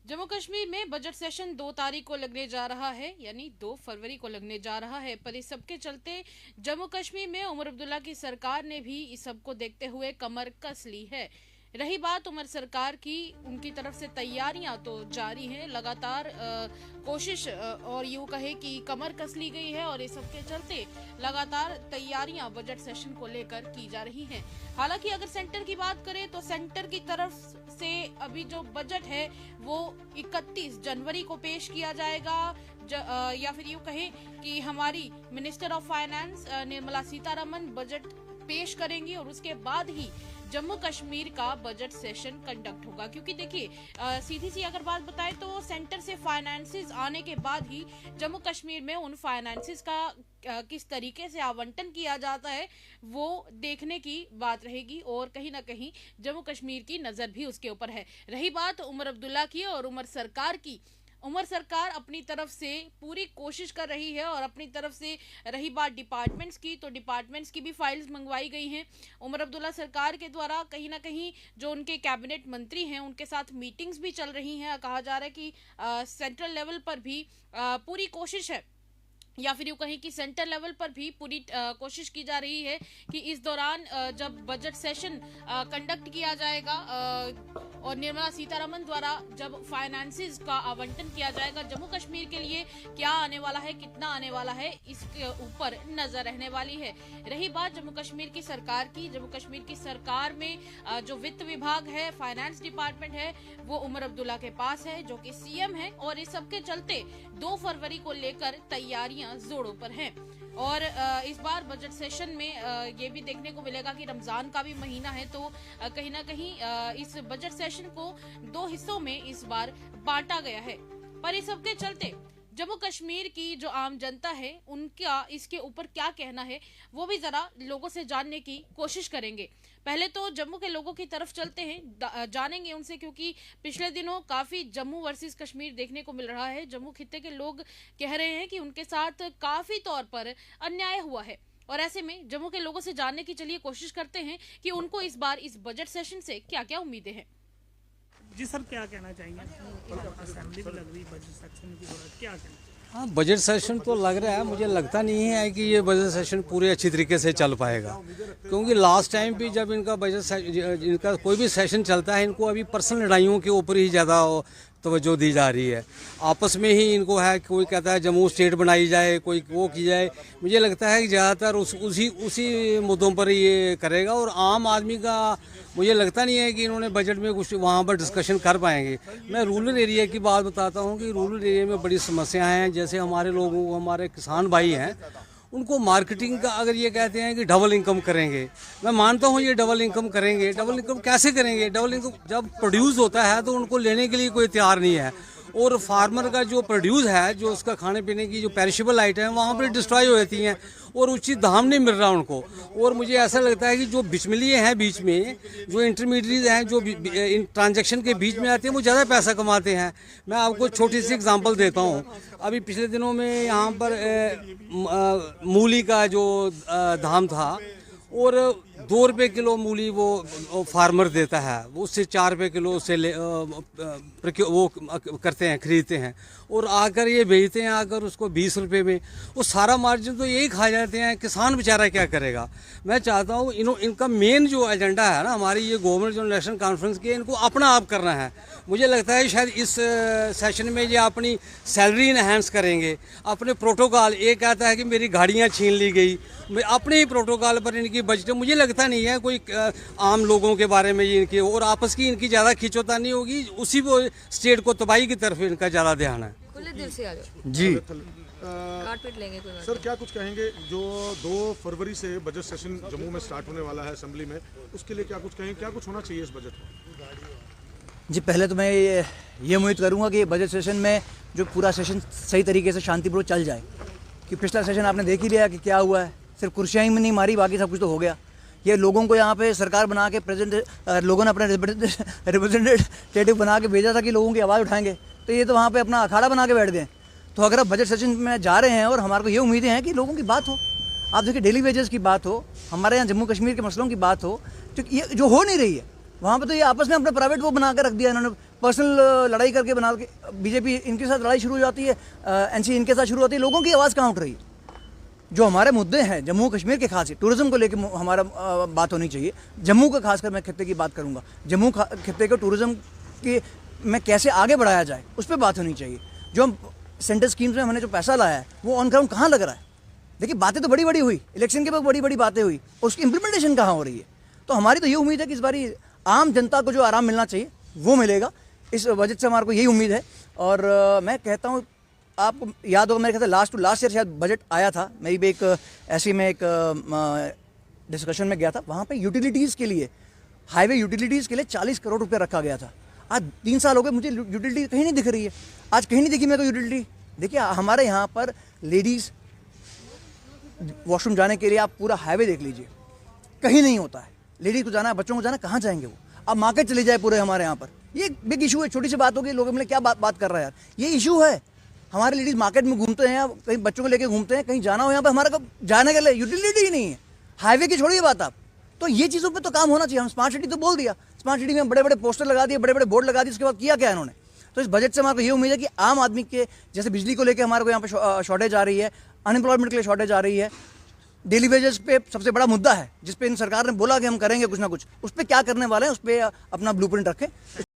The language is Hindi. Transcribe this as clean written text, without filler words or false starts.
जम्मू कश्मीर में बजट सेशन 2 तारीख को लगने जा रहा है, यानी 2 फरवरी को लगने जा रहा है। पर इस सबके चलते जम्मू कश्मीर में उमर अब्दुल्ला की सरकार ने भी इस सबको देखते हुए कमर कस ली है। रही बात उमर सरकार की, उनकी तरफ से तैयारियां तो जारी हैं, लगातार कोशिश और यूं कहे कि कमर कस ली गई है और इस सबके चलते लगातार तैयारियां बजट सेशन को लेकर की जा रही हैं। हालांकि अगर सेंटर की बात करें तो सेंटर की तरफ से अभी जो बजट है वो 31 जनवरी को पेश किया जाएगा, या फिर यूं कहें कि हमारी minister of finance Nirmala Sitharaman budget पेश करेंगी और उसके बाद ही जम्मू कश्मीर का बजट सेशन कंडक्ट होगा। क्योंकि देखिए सीधी सी अगर बात बताएं तो सेंटर से फाइनेंसेस आने के बाद ही जम्मू कश्मीर में उन फाइनेंसेस का किस तरीके से आवंटन किया जाता है वो देखने की बात रहेगी और कहीं ना कहीं जम्मू कश्मीर की नजर भी उसके ऊपर है। रही बात उमर अब्दुल्ला की और उमर सरकार की, उमर सरकार अपनी तरफ से पूरी कोशिश कर रही है और अपनी तरफ से रही बात डिपार्टमेंट्स की, तो डिपार्टमेंट्स की भी फाइल्स मंगवाई गई हैं। उमर अब्दुल्ला सरकार के द्वारा कहीं ना कहीं जो उनके कैबिनेट मंत्री हैं उनके साथ मीटिंग्स भी चल रही हैं। कहा जा रहा है कि सेंट्रल लेवल पर भी पूरी कोशिश है, या फिर यूँ कहें कि सेंटर लेवल पर भी पूरी कोशिश की जा रही है कि इस दौरान जब बजट सेशन कंडक्ट किया जाएगा और निर्मला सीतारमन द्वारा जब फाइनेंसेस का आवंटन किया जाएगा जम्मू कश्मीर के लिए, क्या आने वाला है, कितना आने वाला है, इसके ऊपर नजर रहने वाली है। रही बात जम्मू कश्मीर की सरकार की, जम्मू कश्मीर की सरकार में जो वित्त विभाग है, फाइनेंस डिपार्टमेंट है, वो उमर अब्दुल्ला के पास है जो कि सीएम है और इस सबके चलते 2 फरवरी को लेकर तैयारियां जोरों पर हैं। और इस बार बजट सेशन में ये भी देखने को मिलेगा कि रमजान का भी महीना है, तो कहीं ना कहीं इस बजट सेशन को 2 हिस्सों में इस बार बांटा गया है। पर इस सबके चलते जम्मू कश्मीर की जो आम जनता है उनका इसके ऊपर क्या कहना है वो भी जरा लोगों से जानने की कोशिश करेंगे। पहले तो जम्मू के लोगों की तरफ चलते हैं, जानेंगे उनसे, क्योंकि पिछले दिनों काफी जम्मू वर्सेस कश्मीर देखने को मिल रहा है। जम्मू खित्ते के लोग कह रहे हैं कि उनके साथ काफी तौर पर अन्याय हुआ है और ऐसे में जम्मू के लोगों से जानने की चलिए कोशिश करते हैं कि उनको इस बार इस बजट सेशन से क्या क्या उम्मीदें हैं। जी सर, क्या कहना चाहेंगे? असेंबली में लग रही बजट सेशन की जरूरत, क्या कहना? हाँ, बजट सेशन तो लग रहा है, मुझे लगता नहीं है कि ये बजट सेशन पूरे अच्छी तरीके से चल पाएगा, क्योंकि लास्ट टाइम भी जब इनका इनका कोई भी सेशन चलता है इनको अभी पर्सनल लड़ाइयों के ऊपर ही ज़्यादा तवज्जो दी जा रही है। आपस में ही इनको है, कोई कहता है जम्मू स्टेट बनाई जाए, कोई वो की जाए। मुझे लगता है कि ज़्यादातर उसी मुद्दों पर ये करेगा और आम आदमी का मुझे लगता नहीं है कि इन्होंने बजट में कुछ वहाँ पर डिस्कशन कर पाएंगे। मैं रूरल एरिया की बात बताता हूँ कि रूरल एरिया में बड़ी समस्याएं हैं। जैसे हमारे लोगों को, हमारे किसान भाई हैं, उनको मार्केटिंग का अगर ये कहते हैं कि डबल इनकम करेंगे, मैं मानता हूँ ये डबल इनकम करेंगे। डबल इनकम कैसे करेंगे? डबल इनकम जब प्रोड्यूस होता है तो उनको लेने के लिए कोई तैयार नहीं है, और फार्मर का जो प्रोड्यूस है, जो उसका खाने पीने की जो पेरिशेबल आइटम है वहाँ पर डिस्ट्रॉय हो जाती हैं और उचित दाम नहीं मिल रहा उनको। और मुझे ऐसा लगता है कि जो बिचमिलिए हैं बीच में, जो इंटरमीडिएट हैं, जो इन ट्रांजैक्शन के बीच में आते हैं, वो ज़्यादा पैसा कमाते हैं। मैं आपको छोटी सी एग्जांपल देता हूँ। अभी पिछले दिनों में यहाँ पर मूली का जो दाम था, और 2 रुपये किलो मूली वो फार्मर देता है, उससे 4 रुपये किलो उससे वो करते हैं, खरीदते हैं, और आकर ये बेचते हैं आकर उसको 20 रुपये में। वो सारा मार्जिन तो यही खा जाते हैं, किसान बेचारा क्या करेगा? मैं चाहता हूँ इनका मेन जो एजेंडा है ना, हमारी ये गवर्नमेंट जो नेशनल कॉन्फ्रेंस की है, इनको अपना आप करना है। मुझे लगता है शायद इस सेशन में ये अपनी सैलरी इनहेंस करेंगे, अपने प्रोटोकॉल, ये कहता है कि मेरी गाड़ियाँ छीन ली गई, अपने ही प्रोटोकॉल पर इनकी बजट, मुझे लगता नहीं है कोई आम लोगों के बारे में ये इनकी और आपस की इनकी ज़्यादा खिंचोतानी होगी। उसी वो स्टेट को तबाही की तरफ इनका ज़्यादा ध्यान है। खुले दिल से आ जाओ जी। काट पीट लेंगे कोई बात सर, क्या कुछ कहेंगे जो 2 फरवरी से बजट सेशन जम्मू में स्टार्ट होने वाला है असेंबली में, उसके लिए क्या कुछ कहेंगे, क्या कुछ होना चाहिए इस बजट में? जी, पहले तो मैं ये उम्मीद करूंगा कि बजट सेशन में जो पूरा सेशन सही तरीके से शांतिपूर्वक चल जाए, कि पिछला सेशन आपने देख ही लिया कि क्या हुआ है। सिर्फ कुर्सियाँ ही नहीं मारी, बाकी सब कुछ तो हो गया। ये लोगों को यहाँ पे सरकार बना के लोगों ने अपने रिप्रेजेंटेटिव बना के भेजा था कि लोगों की आवाज़ उठाएंगे, तो ये तो वहाँ पे अपना अखाड़ा बना के बैठ गए। तो अगर आप बजट सेशन में जा रहे हैं और हमारे को ये उम्मीदें हैं कि लोगों की बात हो, आप देखिए डेली वेजेस की बात हो, हमारे यहाँ जम्मू कश्मीर के मसलों की बात हो, तो ये जो हो नहीं रही है वहाँ पे, तो ये आपस में अपना प्राइवेट वो बना कर रख दिया इन्होंने, पर्सनल लड़ाई करके बना के बीजेपी इनके साथ लड़ाई शुरू हो जाती है, एनसी इनके साथ शुरू होती है, लोगों की आवाज़ कहाँ उठ रही है? जो हमारे मुद्दे हैं जम्मू कश्मीर के, खास टूरिज्म को लेकर हमारा बात होनी चाहिए। जम्मू का खासकर मैं खित्ते की बात करूंगा, जम्मू खित्ते को टूरिज्म के में कैसे आगे बढ़ाया जाए उस पर बात होनी चाहिए। जो हम सेंटर स्कीम्स में हमने जो पैसा लाया है वो ऑन ग्राउंड कहाँ लग रहा है? देखिए बातें तो बड़ी बड़ी हुई, इलेक्शन के बाद बड़ी बड़ी बातें हुई, उसकी इंप्लीमेंटेशन कहाँ हो रही है? तो हमारी तो ये उम्मीद है कि इस बारी आम जनता को जो आराम मिलना चाहिए वो मिलेगा। इस बजट से हमारे को यही उम्मीद है। और मैं कहता हूँ, आपको याद होगा मेरे ख्याल से लास्ट ईयर शायद बजट आया था, मेरी भी एक ऐसी में एक डिस्कशन में गया था, वहाँ पे यूटिलिटीज़ के लिए, हाईवे यूटिलिटीज़ के लिए 40 करोड़ रुपए रखा गया था। आज 3 साल हो गए, मुझे यूटिलिटी कहीं नहीं दिख रही है। आज कहीं नहीं दिखी मेरे को यूटिलिटी। देखिए हमारे यहाँ पर लेडीज़ वॉशरूम जाने के लिए आप पूरा हाईवे देख लीजिए, कहीं नहीं होता है। लेडीज़ को जाना है, बच्चों को जाना, कहाँ जाएंगे वो? अब मार्केट चले जाए पूरे हमारे यहाँ पर, ये बिग इशू है। छोटी सी बात होगी, लोगों में क्या बात कर रहा है यार, ये इशू है। हमारे लेडीज़ मार्केट में घूमते हैं, कहीं बच्चों को लेके घूमते हैं, कहीं जाना हो यहाँ पर, हमारा जाने के लिए यूटिलिटी ही नहीं है। हाईवे की छोड़िए बात आप, तो ये चीज़ों पे तो काम होना चाहिए। हम स्मार्ट सिटी तो बोल दिया, स्मार्ट सिटी में बड़े बड़े पोस्टर लगा दिए, बड़े बड़े बोर्ड लगा दिए, उसके बाद किया क्या इन्होंने? तो इस बजट से हमारे को ये उम्मीद है कि आम आदमी के, जैसे बिजली को लेकर हमारे को यहाँ पे शॉर्टेज आ रही है, अनएम्प्लॉयमेंट के लिए शॉर्टेज आ रही है, डेली वेजेस पे सबसे बड़ा मुद्दा है जिस पे इन सरकार ने बोला कि हम करेंगे कुछ ना कुछ, उस पर क्या करने वाले हैं, उस पर अपना ब्लूप्रिंट रखें।